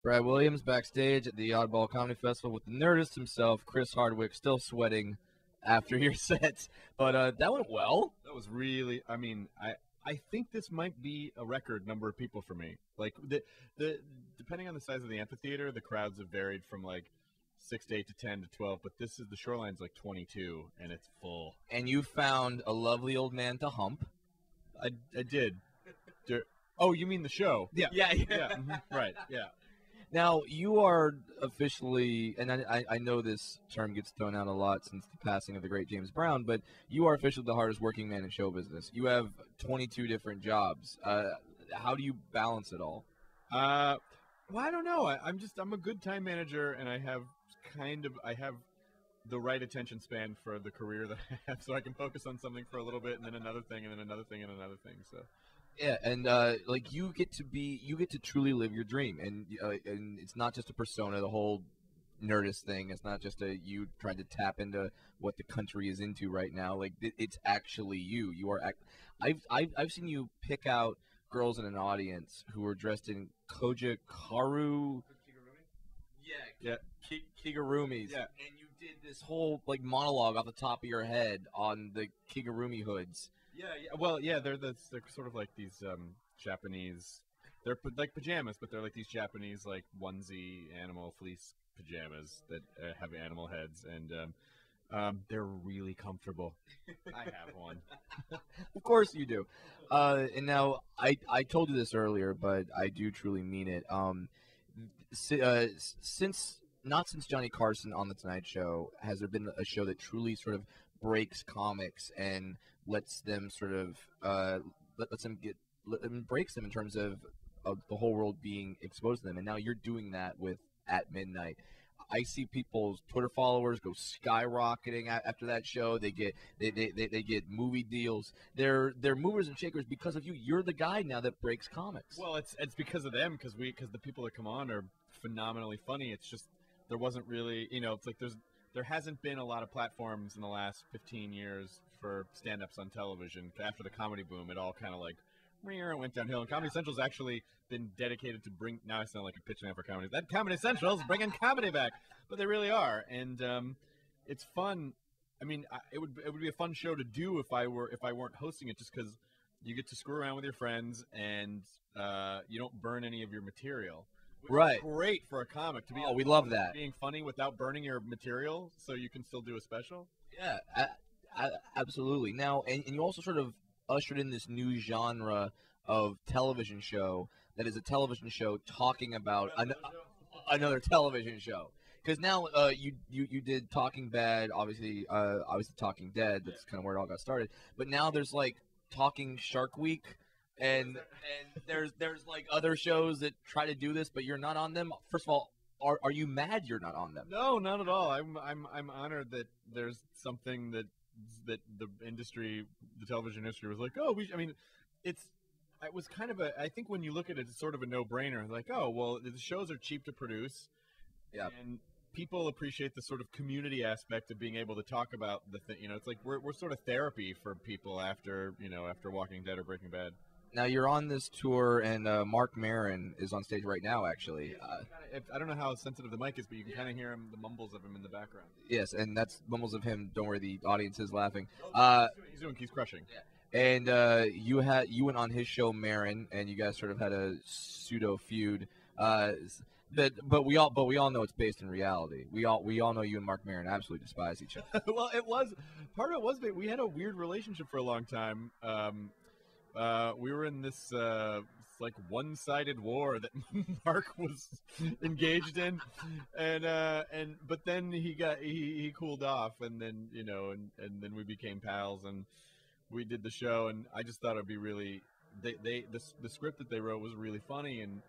Brad Williams backstage at the Oddball Comedy Festival with the Nerdist himself, Chris Hardwick, still sweating after your set. But that went well. That was really, I think this might be a record number of people for me. Like, the depending on the size of the amphitheater, the crowds have varied from like 6 to 8 to 10 to 12, but the Shoreline's like 22, and it's full. And you found a lovely old man to hump. I did. Oh, you mean the show? Yeah. Right, yeah. Now, you are officially, and I know this term gets thrown out a lot since the passing of the great James Brown, but you are officially the hardest working man in show business. You have 22 different jobs. How do you balance it all? Well, I don't know. I'm a good time manager, and I have the right attention span for the career that I have, so I can focus on something for a little bit, and then another thing, and then another thing, and another thing. So. Yeah, and like you get to truly live your dream, and it's not just a persona. The whole Nerdist thing. It's not just you trying to tap into what the country is into right now. Like it's actually you. You are. I've seen you pick out girls in an audience who are dressed in Koja Karu. Yeah. Kigurumis. Yeah. And you did this whole like monologue off the top of your head on the Kigurumi hoods. Yeah. Well, yeah, they're sort of like these Japanese. They're like pajamas, but they're like these Japanese like onesie animal fleece pajamas that have animal heads, and they're really comfortable. I have one. Of course you do. And now I told you this earlier, but I do truly mean it. Since Johnny Carson on the Tonight Show, has there been a show that truly sort of breaks comics and lets them sort of breaks them in terms of the whole world being exposed to them? And now you're doing that with At Midnight. I see people's Twitter followers go skyrocketing after that show. They get movie deals. They're movers and shakers because of you. You're the guy now that breaks comics. Well, it's because of them, because the people that come on are phenomenally funny. It's just there wasn't really, it's like there hasn't been a lot of platforms in the last 15 years for stand-ups on television. After the comedy boom, it all kind of like went downhill. And Comedy Central's actually been dedicated to bring. Now I sound like a pitch man for comedy. That Comedy Central's bringing comedy back, but they really are, and it's fun. I mean, it would be a fun show to do if I weren't hosting it, just because you get to screw around with your friends and you don't burn any of your material. Right. Great for a comic to be. Oh, we love that. Being funny without burning your material, so you can still do a special. Yeah, absolutely. Now, and you also sort of ushered in this new genre of television show that is a television show talking about another television show. Because now you did Talking Bad, obviously Talking Dead. That's kind of where it all got started. But now there's like Talking Shark Week. And there's like other shows that try to do this, but you're not on them. First of all, are you mad you're not on them? No, not at all. I'm honored that there's something that the industry, the television industry, was like, oh, it was kind of I think when you look at it, it's sort of a no-brainer. Like, oh, well, the shows are cheap to produce, yeah, and people appreciate the sort of community aspect of being able to talk about the thing. It's like we're sort of therapy for people after Walking Dead or Breaking Bad. Now you're on this tour, and Mark Maron is on stage right now, actually. I don't know how sensitive the mic is, but you can kind of hear the mumbles of him in the background. Yes, and that's mumbles of him. Don't worry, the audience is laughing. He's crushing. Yeah. And you went on his show, Maron, and you guys sort of had a pseudo feud. But we all know it's based in reality. We all know you and Mark Maron absolutely despise each other. Well, part of it was that we had a weird relationship for a long time. We were in this like one-sided war that Mark was engaged in, but then he cooled off, and then and then we became pals, and we did the show, and I just thought it'd be really the script that they wrote was really funny, and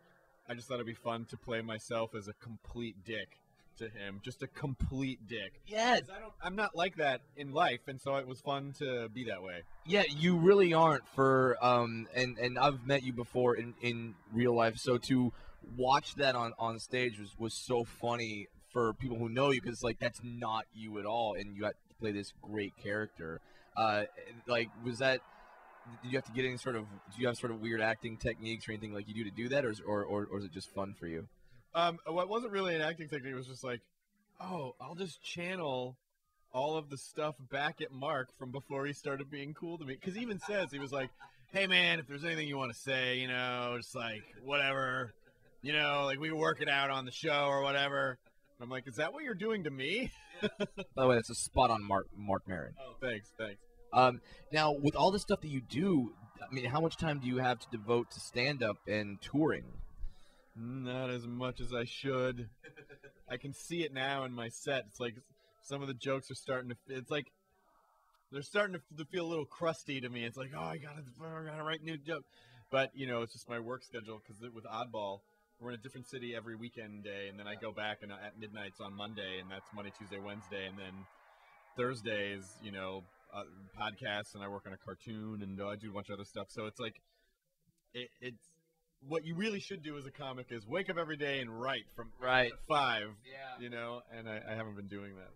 I just thought it'd be fun to play myself as a complete dick to him, just a complete dick. Yes. I'm not like that in life, and so it was fun to be that way. Yeah, you really aren't and I've met you before in real life, so to watch that on stage was so funny for people who know you, because like that's not you at all, and you had to play this great character. Like, did you have to get any do you have sort of weird acting techniques or anything like you do to do that, or is it just fun for you? What wasn't really an acting technique. It was just like, oh, I'll just channel all of the stuff back at Mark from before he started being cool to me. Because he even says, he was like, hey, man, if there's anything you want to say, just like, whatever, like we work it out on the show or whatever. And I'm like, is that what you're doing to me? By the way, that's a spot on Mark Maron. Oh, thanks. Now, with all the stuff that you do, I mean, how much time do you have to devote to stand-up and touring? Not as much as I should. I can see it now in my set. It's like some of the jokes are starting to. It's like they're starting to feel a little crusty to me. It's like, oh, I gotta write new jokes. But it's just my work schedule because with Oddball, we're in a different city every weekend day, and then I go back and at midnights on Monday, and that's Monday, Tuesday, Wednesday, and then Thursdays, podcasts, and I work on a cartoon, and I do a bunch of other stuff. So it's like, it's what you really should do as a comic is wake up every day and write from 5, and I haven't been doing that.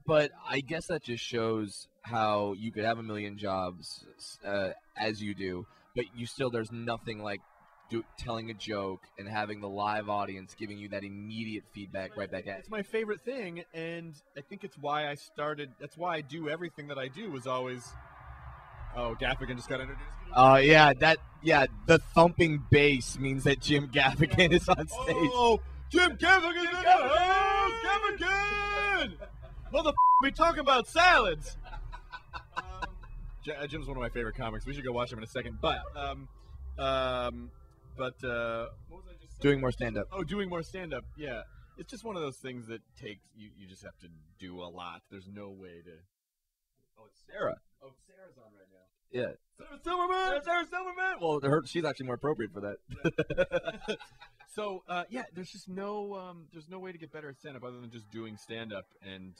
But I guess that just shows how you could have a million jobs as you do, but there's nothing like telling a joke and having the live audience giving you that immediate feedback right back at you. It's my favorite thing, and I think it's why that's why I do everything that I do was always. Oh, Gaffigan just got introduced. The thumping bass means that Jim Gaffigan is on stage. Oh, Jim Gaffigan's in the house! Gaffigan! Motherfucker, we talking about salads. Jim's one of my favorite comics. We should go watch him in a second. But what was I just saying? Doing more stand-up. Oh, doing more stand-up. Yeah, it's just one of those things that takes you just have to do a lot. There's no way to. Oh, it's Sarah. Oh, Sarah's on right now. Yeah. Sarah Silverman. Well, she's actually more appropriate for that. So there's just no way to get better at stand-up other than just doing stand-up, and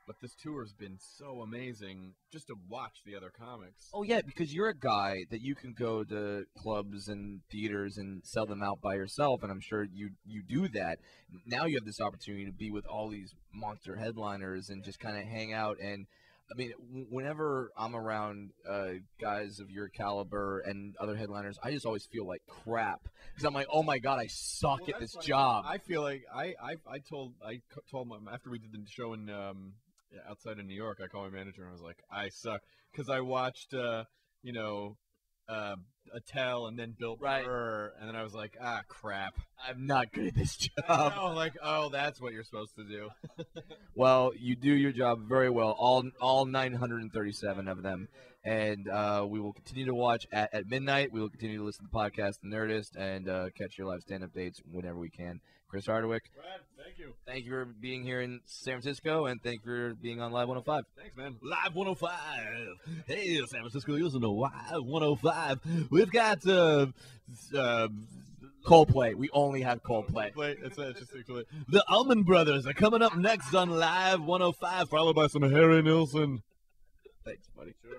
but this tour has been so amazing just to watch the other comics. Oh yeah, because you're a guy that you can go to clubs and theaters and sell them out by yourself, and I'm sure you do that. Now you have this opportunity to be with all these monster headliners and just kind of hang out. And I mean, whenever I'm around guys of your caliber and other headliners, I just always feel like crap because I'm like, oh my god, I suck at this job. I feel like I told my, after we did the show in outside of New York, I called my manager and I was like, I suck because I watched Attell and then Bill Burr, and then I was like, crap, I'm not good at this job. Oh, that's what you're supposed to do. Well, you do your job very well, all 937 of them, and we will continue to watch at midnight. We will continue to listen to the podcast, The Nerdist, and catch your live stand-up dates whenever we can. Chris Hardwick. Brad, thank you. Thank you for being here in San Francisco, and thank you for being on Live 105. Thanks, man. Live 105. Hey, San Francisco, listen to Live 105. We've got Coldplay. We only have Coldplay. It's just actually. the Allman Brothers are coming up next on Live 105, followed by some Harry Nilsson. Thanks, buddy. Sure.